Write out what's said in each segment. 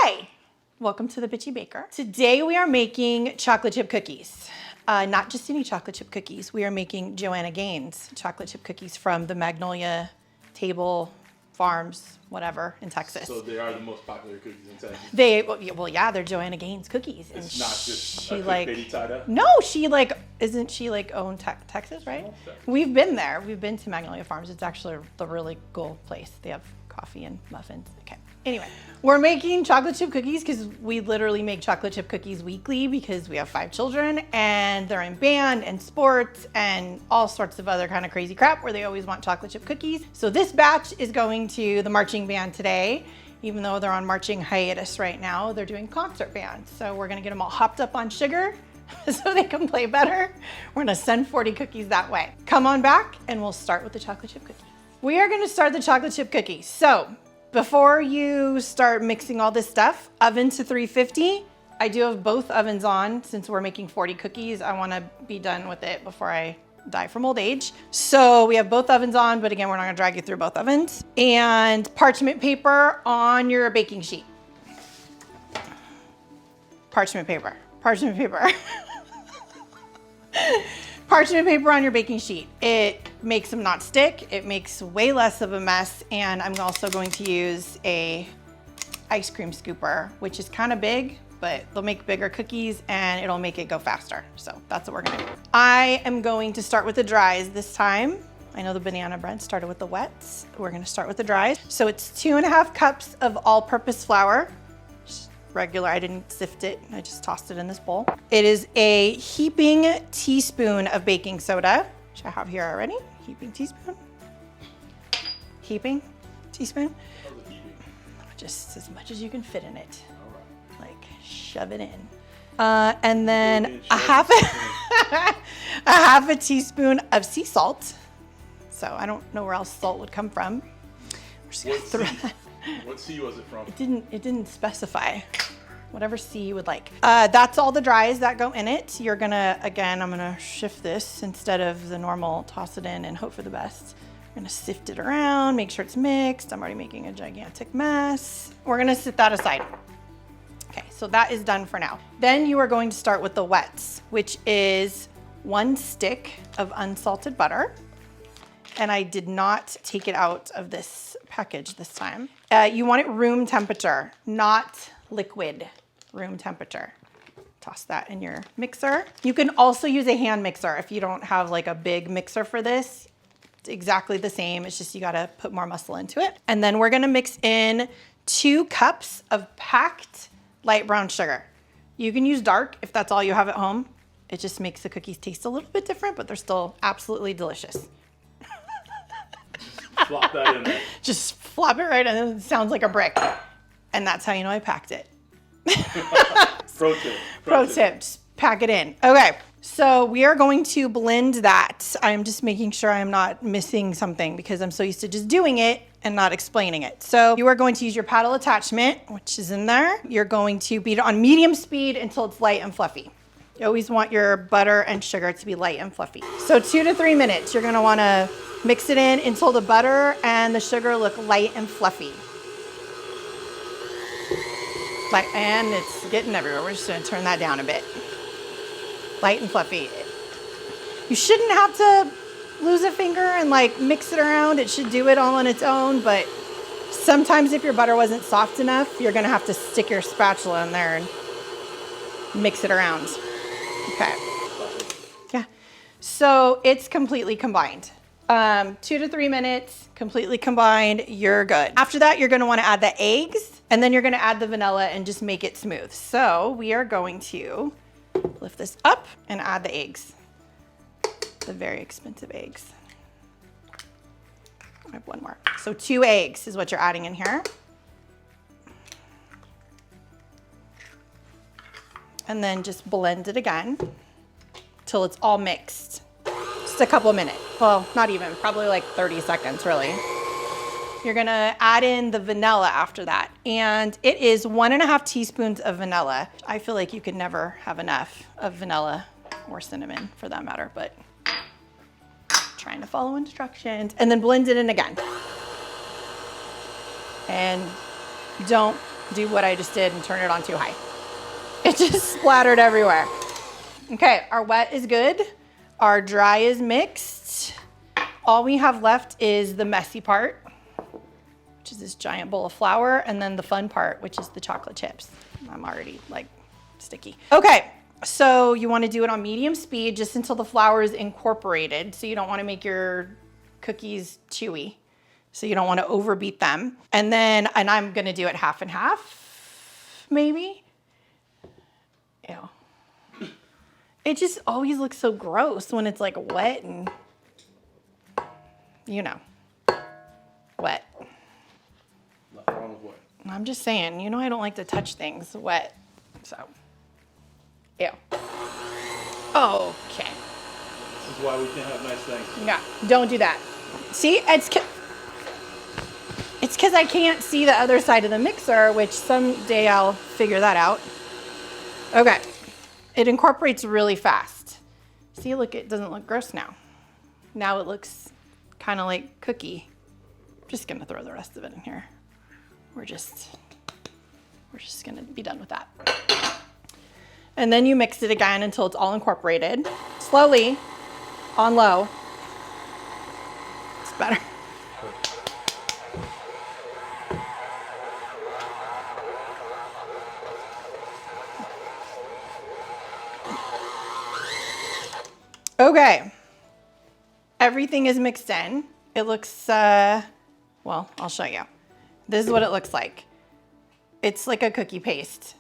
Hi, welcome to the Bitchy Baker. Today we are making chocolate chip cookies. Not just any chocolate chip cookies. We are making Joanna Gaines chocolate chip cookies from the Magnolia Table Farms, whatever, in Texas. So they are the most popular cookies in Texas. Well, yeah, they're Joanna Gaines cookies. It's and not just she a like tied up? No, isn't she like own Texas, right? We've been there. We've been to Magnolia Farms. It's actually the really cool place. They have coffee and muffins. Okay. Anyway, we're making chocolate chip cookies because we literally make chocolate chip cookies weekly because we have 5 children and they're in band and sports and all sorts of other kind of crazy crap where they always want chocolate chip cookies. So this batch is going to the marching band today. Even though they're on marching hiatus right now, they're doing concert bands. So we're gonna get them all hopped up on sugar so they can play better. We're gonna send 40 cookies that way. Come on back and we'll start with the chocolate chip cookies. We are gonna start the chocolate chip cookies. So before you start mixing all this stuff, oven to 350. I do have both ovens on since we're making 40 cookies. I wanna be done with it before I die from old age. So we have both ovens on, but again, we're not gonna drag you through both ovens. And parchment paper on your baking sheet. Parchment paper, parchment paper. Parchment paper on your baking sheet. It makes them not stick. It makes way less of a mess. And I'm also going to use a ice cream scooper, which is kind of big, but they'll make bigger cookies and it'll make it go faster. So that's what we're gonna do. I am going to start with the dries this time. I know the banana bread started with the wets. We're gonna start with the dries. So it's 2.5 cups of all-purpose flour. Just regular, I didn't sift it. I just tossed it in this bowl. It is a heaping teaspoon of baking soda, which I have here already. Heaping teaspoon. Heaping teaspoon. Just as much as you can fit in it. Like shove it in. And then a half a teaspoon of sea salt. So I don't know where else salt would come from. We're just gonna throw that. What sea was it from? It didn't specify. Whatever sea you would like. That's all the dries that go in it. You're gonna, again, I'm gonna shift this instead of the normal toss it in and hope for the best. We're gonna sift it around, make sure it's mixed. I'm already making a gigantic mess. We're gonna set that aside. Okay, so that is done for now. Then you are going to start with the wets, which is 1 stick of unsalted butter. And I did not take it out of this package this time. You want it room temperature, not liquid, room temperature. Toss that in your mixer. You can also use a hand mixer if you don't have like a big mixer for this. It's exactly the same, it's just you gotta put more muscle into it. And then we're gonna mix in 2 cups of packed light brown sugar. You can use dark if that's all you have at home. It just makes the cookies taste a little bit different, but they're still absolutely delicious. Flop that in there. Just flop it right in, it sounds like a brick. And that's how you know I packed it. Pro tip. Pro tip, just pack it in. Okay, so we are going to blend that. I'm just making sure I'm not missing something because I'm so used to just doing it and not explaining it. So you are going to use your paddle attachment, which is in there. You're going to beat it on medium speed until it's light and fluffy. You always want your butter and sugar to be light and fluffy. So 2 to 3 minutes, you're gonna wanna mix it in until the butter and the sugar look light and fluffy. And it's getting everywhere. We're just gonna turn that down a bit. Light and fluffy. You shouldn't have to lose a finger and like mix it around. It should do it all on its own, but sometimes if your butter wasn't soft enough, you're gonna have to stick your spatula in there and mix it around. Okay. Yeah. So it's completely combined. 2 to 3 minutes, completely combined, you're good. After that, you're gonna wanna add the eggs, and then you're gonna add the vanilla and just make it smooth. So we are going to lift this up and add the eggs. The very expensive eggs. I have 1 more. So 2 eggs is what you're adding in here. And then just blend it again till it's all mixed. Just a couple of minutes. Well, not even, probably like 30 seconds really. You're gonna add in the vanilla after that. And it is 1.5 teaspoons of vanilla. I feel like you could never have enough of vanilla or cinnamon for that matter, but trying to follow instructions. And then blend it in again. And don't do what I just did and turn it on too high. It just splattered everywhere. Okay, our wet is good. Our dry is mixed. All we have left is the messy part, which is this giant bowl of flour, and then the fun part, which is the chocolate chips. I'm already like sticky. Okay, so you want to do it on medium speed just until the flour is incorporated. So you don't want to make your cookies chewy. So you don't want to overbeat them. And I'm going to do it half and half, maybe. Ew. It just always looks so gross when it's like wet and, you know, wet. Nothing wrong with what? I'm just saying, you know, I don't like to touch things wet, so, ew. Okay. This is why we can't have nice things. Yeah, don't do that. See, it's because I can't see the other side of the mixer, which someday I'll figure that out. Okay, it incorporates really fast. See, look, it doesn't look gross now. Now it looks kind of like cookie. I'm just gonna throw the rest of it in here. We're just gonna be done with that. And then you mix it again until it's all incorporated. Slowly, on low. It's better. Okay, everything is mixed in. It looks, well, I'll show you. This is what it looks like. It's like a cookie paste.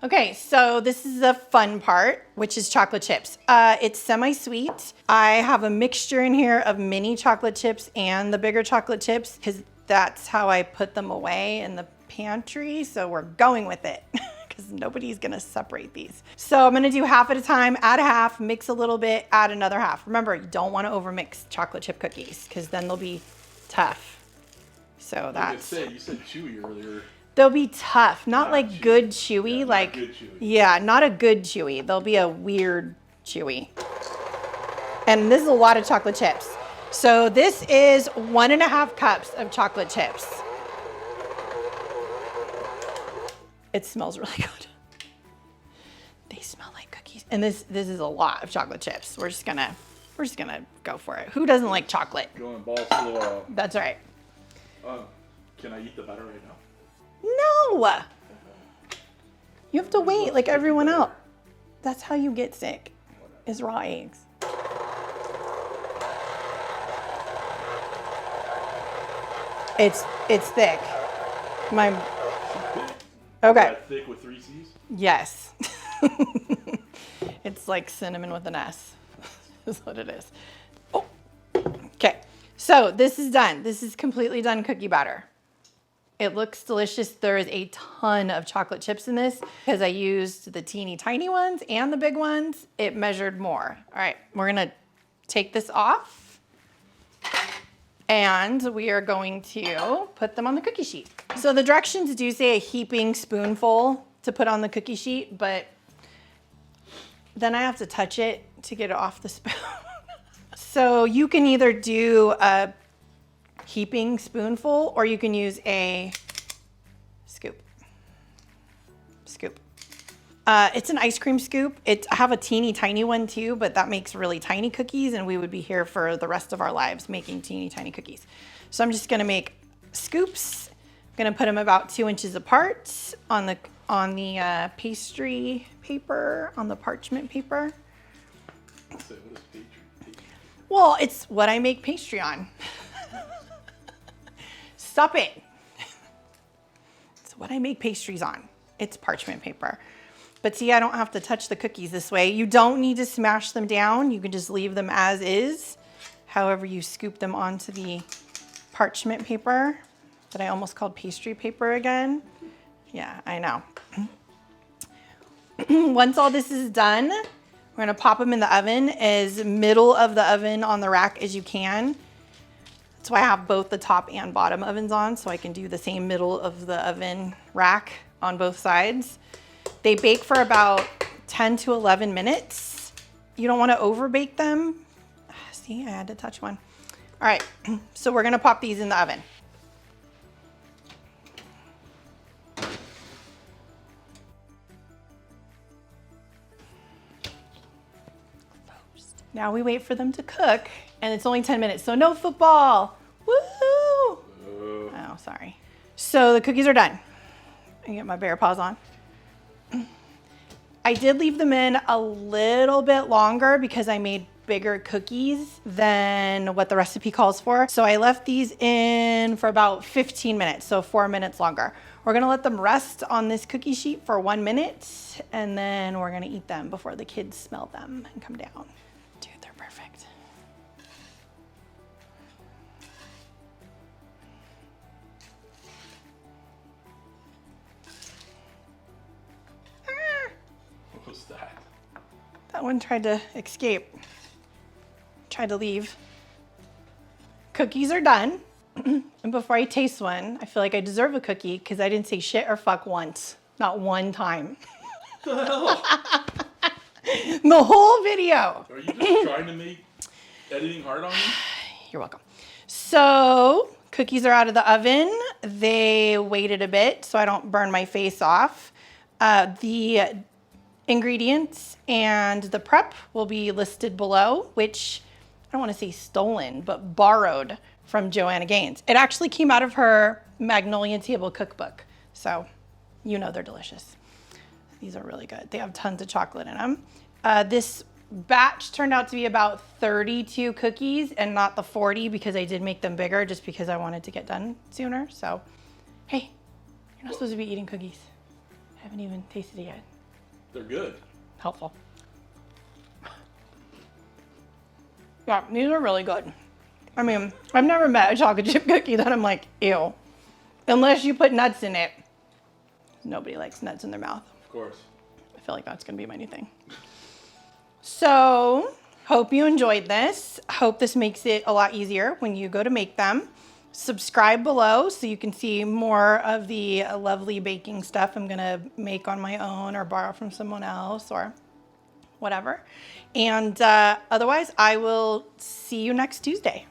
Okay, so this is the fun part, which is chocolate chips. It's semi-sweet. I have a mixture in here of mini chocolate chips and the bigger chocolate chips because that's how I put them away in the pantry. So we're going with it because nobody's gonna separate these. So I'm gonna do half at a time, add a half, mix a little bit, add another half. Remember, you don't wanna overmix chocolate chip cookies because then they'll be tough. So that's... You said chewy earlier. They'll be tough, not like chewy. good chewy, Yeah, like, not good chewy. Yeah, not a good chewy. They'll be a weird chewy. And this is a lot of chocolate chips. So this is 1.5 cups of chocolate chips. It smells really good. They smell like cookies. And this is a lot of chocolate chips. We're just gonna go for it. Who doesn't like chocolate? Going balls to the wall. That's right. Can I eat the batter right now? No! You have to wait like everyone else. That's how you get sick, is raw eggs. It's thick. Okay. Thick with 3 C's? Yes. It's like cinnamon with an S. Is what it is. Oh. Okay. So this is done. This is completely done cookie batter. It looks delicious. There is a ton of chocolate chips in this because I used the teeny tiny ones and the big ones. It measured more. All right, we're gonna take this off and we are going to put them on the cookie sheet. So the directions do say a heaping spoonful to put on the cookie sheet, but then I have to touch it to get it off the spoon. So you can either do a heaping spoonful or you can use a scoop. It's an ice cream scoop. I have a teeny tiny one too, but that makes really tiny cookies and we would be here for the rest of our lives making teeny tiny cookies. So I'm just gonna make scoops. I'm gonna put them about 2 inches apart on the pastry paper, on the parchment paper. What is pastry? Well, it's what I make pastry on. Stop it. It's what I make pastries on. It's parchment paper. But see, I don't have to touch the cookies this way. You don't need to smash them down. You can just leave them as is. However, you scoop them onto the parchment paper that I almost called pastry paper again. Yeah, I know. Once all this is done, we're gonna pop them in the oven as middle of the oven on the rack as you can. That's why I have both the top and bottom ovens on, so I can do the same middle of the oven rack on both sides. They bake for about 10 to 11 minutes. You don't wanna over bake them. See, I had to touch one. All right, so we're gonna pop these in the oven. Now we wait for them to cook, and it's only 10 minutes, so no football. Woohoo! Oh, sorry. So the cookies are done. I get my bear paws on. I did leave them in a little bit longer because I made bigger cookies than what the recipe calls for. So I left these in for about 15 minutes, so 4 minutes longer. We're gonna let them rest on this cookie sheet for 1 minute, and then we're gonna eat them before the kids smell them and come down. Dude, they're perfect. What was that? That one tried to escape. Tried to leave. Cookies are done. And before I taste one, I feel like I deserve a cookie because I didn't say shit or fuck once. Not one time. What the hell? The whole video. Are you just trying to make editing hard on me? You're welcome. So, cookies are out of the oven. They waited a bit so I don't burn my face off. The ingredients and the prep will be listed below, which I don't want to say stolen, but borrowed from Joanna Gaines. It actually came out of her Magnolia table cookbook. So, you know they're delicious. These are really good. They have tons of chocolate in them. This batch turned out to be about 32 cookies and not the 40 because I did make them bigger just because I wanted to get done sooner. So, hey, you're not supposed to be eating cookies. I haven't even tasted it yet. They're good. Helpful. Yeah, these are really good. I mean, I've never met a chocolate chip cookie that I'm like, ew. Unless you put nuts in it. Nobody likes nuts in their mouth. Of course. I feel like that's gonna be my new thing. So, hope you enjoyed this. Hope this makes it a lot easier when you go to make them. Subscribe below so you can see more of the lovely baking stuff I'm gonna make on my own or borrow from someone else or whatever. And otherwise, I will see you next Tuesday.